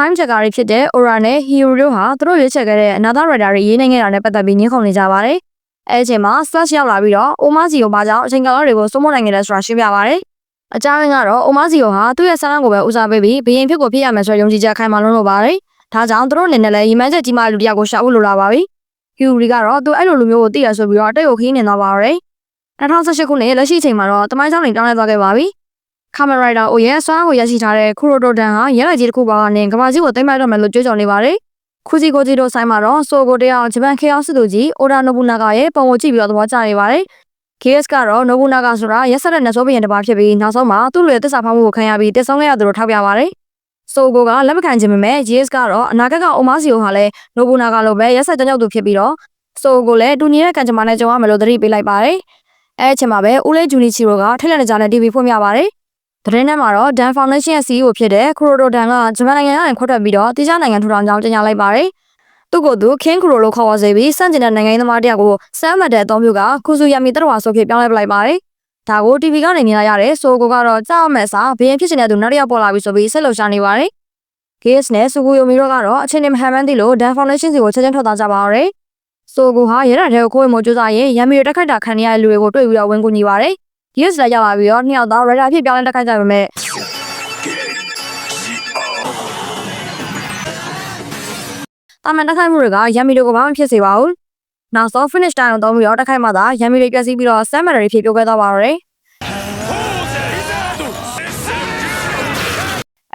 Prime ချက်ကတွေဖြစ်တဲ့ Aura နဲ့ Hero တို့ဟာသူတို့ရွေးချယ်ခဲ့တဲ့ Another Rider တွေရေးနိုင်ခဲ့တာနဲ့ပတ်သက်ပြီးညှင်းခုန်နေကြပါတယ်။အဲအချိန်မှာ Splash ရောက်လာပြီးတော့ Omazio ဘာကြောင့်အချိန်ကာလတွေကိုစိုးမိုးနိုင်ခဲ့လဲဆိုတာရှင်းပြပါတယ်။အကြောင်းရင်းကတော့ Omazio ဟာသူ့ရဲ့ဆန္ဒကိုပဲဦးစားပေးပြီးဘယင်ဖြစ်ကိုဖြစ်ရမယ်ဆိုတဲ့ယုံကြည်ချက်ခိုင်မာလို့ပါတယ်။ဒါကြောင့်သူတို့အနေနဲ့လည်းရီမန်းချက်ကြီးမားလူတယောက်ကိုရှာဖို့လိုလာပါပြီ။ Hero ကတော့သူအဲ့လိုလူမျိုးကိုသိရဆိုပြီးတော့တိတ်ကိုခီးနေသွားပါတော့တယ်။2018ခုနှစ်လက်ရှိအချိန်မှာတော့တမိုင်းကြောင်းတွေတောင်းလဲသွားခဲ့ပါပြီ။ Kamen Rider အိုရဲ့စွမ်းကိုရရှိထားတဲ့ Kuroto တန်ဟာရဲလိုက်ကြီးတစ်ခုပါကနေကမ္ဘာကြီးကိုသိမ်းပိုက်တော့မယ်လို့ကြွေးကြော်နေပါတယ်။ခုကြီးကိုကြီးတို့ဆိုင်မှာတော့ဆိုကိုတရားဂျပန်ခေအောင်စစ်သူကြီး Oda Nobunaga ရဲ့ပုံကိုကြည့်ပြီးတော့သဘောကျနေပါတယ်။ KS ကတော့ Nobunaga ဆိုတာရက်ဆက်တဲ့နှဆိုးဘရင်တစ်ပါးဖြစ်ပြီးနောက်ဆုံးမှာသူ့လူရဲ့သစ္စာဖောက်မှုကိုခံရပြီးတည်ဆုံးခဲ့ရသူတို့ထောက်ပြပါတယ်။ဆိုကိုကလက်မခံခြင်းပေမဲ့ GS ကတော့အနာဂတ်က Omazio ဟာလည်း Nobunaga လိုပဲရက်ဆက်ကြောက်သူဖြစ်ပြီးတော့ဆိုကိုလည်းတူညီတဲ့ကံကြမ္မာနဲ့ကြုံရမယ်လို့သတိပေးလိုက်ပါတယ်။အဲအချိန်မှာပဲဦးလေးဂျူနီချီရိုကထိတ်လန့်နေကြတဲ့ TV ဖွင့်ပြပါတယ်။သတင်းထဲမှာတော့ Dan Foundation ရဲ့ CEO ဖြစ်တဲ့ Kuroto Dan ကဂျပန်နိုင်ငံကနေခွတ်ထွက်ပြီးတော့တိကျနိုင်ငံထူထောင်ကြောင်းကြေညာလိုက်ပါတယ်။သူ့ကိုယ်သူ King Kuro လို့ခေါ်ဝေါ်စေပြီးစန့်ကျင်တဲ့နိုင်ငံသမားတယောက်ကိုဆမ်းမှတ်တဲ့အသုံးပြုကကုဆူယာမီတရဝါဆိုဖြစ်ပြောင်းလဲပလိုက်ပါတယ်။ဒါကို TV ကနေမြင်လိုက်ရတယ်ဆိုကိုကတော့ကြောက်မဲ့စာဘယင်ဖြစ်နေတဲ့သူနောက်တစ်ယောက်ပေါ်လာပြီဆိုပြီးစိတ်လှုပ်ရှားနေပါတယ်။ GS နဲ့ Tsukuyomi တို့ကတော့အချိန်နဲ့မဟန်မှန်းသိလို့ Dan Foundation စီကိုချက်ချင်းထွက်သွားကြပါတော့တယ်။ဆိုကိုဟာရဲရတဲ့ကိုခိုးဝင်မှုကြိုးစားရင်ရံမီတွေတက်ခိုက်တာခံရတဲ့လူတွေကိုတွေ့ပြီးတော့ဝင်ကူညီပါတယ်။ GS လည်းရောက်လာပြီးတော့နှစ်ယောက်သား Rider ဖြစ်ပြောင်းလဲတက်ခိုက်ကြပါမယ်။တာမန်တက်ခိုက်မှုတွေကရံမီတွေကိုဘာမှဖြစ်စေပါဘူး။နောက်ဆုံး finish time ကိုသုံးပြီးတော့တက်ခိုက်မှသာရံမီတွေပြည့်စည်ပြီးတော့ Sam Battery ဖြစ်ပြိုခဲ့သွားပါတော့တယ်။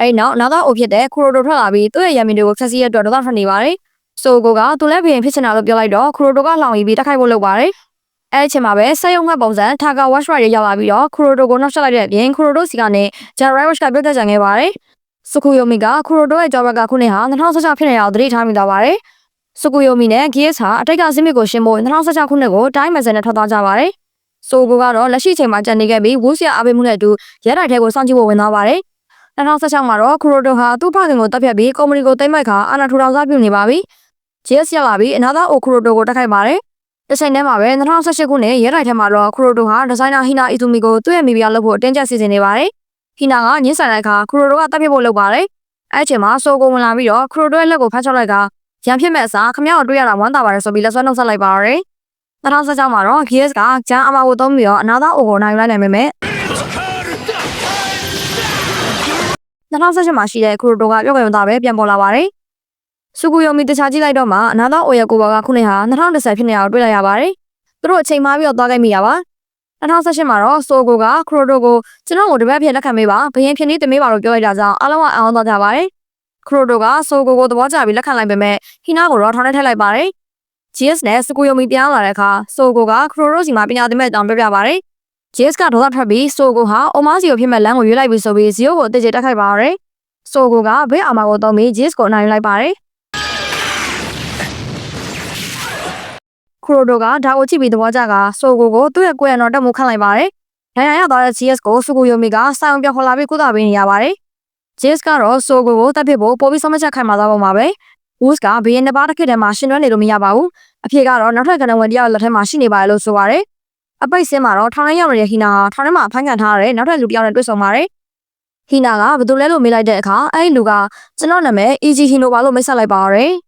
အဲ့နောက်တော့အိုဖြစ်တဲ့ Kuroto ထွက်လာပြီးသူ့ရဲ့ရံမီတွေကိုဆက်စီးရတဲ့အတွက်ဒေါသထွက်နေပါတယ်။ဆိုကိုကသူလည်းဘယင်ဖြစ်ချင်တာလို့ပြောလိုက်တော့ Kuroto ကလောင်ပြီးတက်ခိုက်ဖို့လုပ်ပါတယ်။အဲ့အချိန်မှာပဲဆက်ရုံမှတ်ပုံစံ Taka Watch Ride ရောက်လာပြီးတော့ Kuroto ကိုနောက်ဆက်လိုက်တဲ့အပြင် Kuroto စီကနေ Jirai Watch ကပြုတ်တက်ကြံခဲ့ပါတယ်။ Tsukuyomi က Kuroto ရဲ့ကြောဘက်ကခုနှစ်ဟာ2016ဖြစ်နေတာကိုသတိထားမိသွားပါတယ်။ Tsukuyomi နဲ့ GS ဟာအတိတ်ကဇစ်မစ်ကိုရှင်းဖို့2016ခုနှစ်ကိုတိုင်းမစင်နဲ့ထွက်သွားကြပါတယ်။ Sogo ကတော့လက်ရှိအချိန်မှာကြံနေခဲ့ပြီးဝူးဆီယာအားပေးမှုနဲ့အတူရဲတိုက်ထဲကိုစောင့်ကြည့်ဖို့ဝင်သွားပါတယ်။2016မှာတော့ Kuroto ဟာသူ့ဖခင်ကိုတပ်ဖြတ်ပြီးကုမ္ပဏီကိုသိမ်းပိုက်ခါအာဏာထူထောင်စားပြုနေပါပြီ။ GS ရောက်လာပြီးအနာသာအို Kuroto ကိုတိုက်ခိုက်ပါတယ်။တစ်ချိန်တည်းမှာပဲ2018ခုနှစ်ရဲတိုက်ထဲမှာတော့ Kuroto ဟာဒီဇိုင်နာ Hina Izumi ကိုသူ့ရဲ့မိဖုရားလုပ်ဖို့အတင်းကျပ်စီစဉ်နေပါတယ်။ Hina ကညှင်းဆန်တဲ့အခါ Kuroto ကတပ်ဖြတ်ဖို့လုပ်ပါတယ်။အဲ့အချိန်မှာ Sogo ဝင်လာပြီးတော့ Kuroto ရဲ့လက်ကိုဖမ်းချောက်လိုက်ကရံဖြစ်မဲ့အစားခမရကိုတွေ့ရတာဝမ်းသာပါတယ်ဆိုပြီးလက်ဆွဲနှုတ်ဆက်လိုက်ပါတော့တယ်။2016မှာတော့ GS ကဂျန်အမာကိုသုံးပြီးတော့အနာသာအိုကိုနိုင်လိုက်နိုင်ပေမဲ့2018မှာရှိတဲ့ Kuroto ကပြော့ကြုံသားပဲပြန်ပေါ်လာပါတယ်။ Tsukuyomi တခြားကြည့်လိုက်တော့မှအနာသာအိုရဲ့ကိုဘောကခုနှစ်ဟာ2010ဖြစ်နေတာကိုတွေ့လိုက်ရပါတယ်။သူတို့အချိန်မှားပြီးတော့သွားခဲ့မိတာပါ။2018မှာတော့ Sogo က Kuroto ကိုကျွန်တော်ကိုတပတ်ဖြစ်လက်ခံပေးပါဘယင်ဖြစ်နေသမီးပါလို့ပြောလိုက်တာကြောင့်အားလုံးကအံ့ဩသွားကြပါတယ်။ Kuroto က Sogo ကိုသဘောကျပြီးလက်ခံလိုက်ပေမဲ့ Hina ကိုတော့ထောင်ထဲထည့်လိုက်ပါတယ်။ GS နဲ့ Tsukuyomi ပြန်လာတဲ့အခါ Sogo က Kuroto စီမှာပညာသင်မဲ့အကြောင်းပြောပြပါတယ်။ GS ကဒေါသထွက်ပြီး Sogo ဟာ Omazio ဖြစ်မဲ့လမ်းကိုရွေးလိုက်ပြီးဆိုပြီး Zio ကိုအသေးချေတက်ခိုက်ပါတော့တယ်။ Sogo ကဘေးအာမာကိုသုံးပြီး GS ကိုအနိုင်ယူလိုက်ပါတယ်။ Kuroto ကဒါကိုကြည့်ပြီးသဘောကျက Sogo ကိုသူ့ရဲ့ကိုယ်ရံတော်တက်မှုခန့်လိုက်ပါတယ်။နိုင်ရသွားတဲ့ GS ကို Tsukuyomi ကစာုံပြောခေါ်လာပြီးကုသပေးနေရပါတယ်။ GS ကတော့ Sogo ကိုတပ်ဖြစ်ဖို့ပိုပြီးဆုံးမချက်ခိုင်မာသွားပုံပါပဲ။ Woods ကဘယင်တစ်ပါးတစ်ခေတ်ထဲမှာရှင်တွဲနေလို့မရပါဘူး။အဖေကတော့နောက်ထပ်ကဏ္ဍဝင်တယောက်လက်ထဲမှာရှိနေပါတယ်လို့ဆိုပါတယ်။အပိတ်စင်းမှာတော့ထောင်ထဲရောက်နေတဲ့ Hina ဟာထောင်ထဲမှာဖမ်းခံထားရတဲ့နောက်ထပ်လူတစ်ယောက်နဲ့တွေ့ဆုံပါတယ်။ Hina ကဘယ်သူလဲလို့မေးလိုက်တဲ့အခါအဲ့ဒီလူကကျွန်တော်နာမည် Eiji Hino ပါလို့မိတ်ဆက်လိုက်ပါတော့တယ်။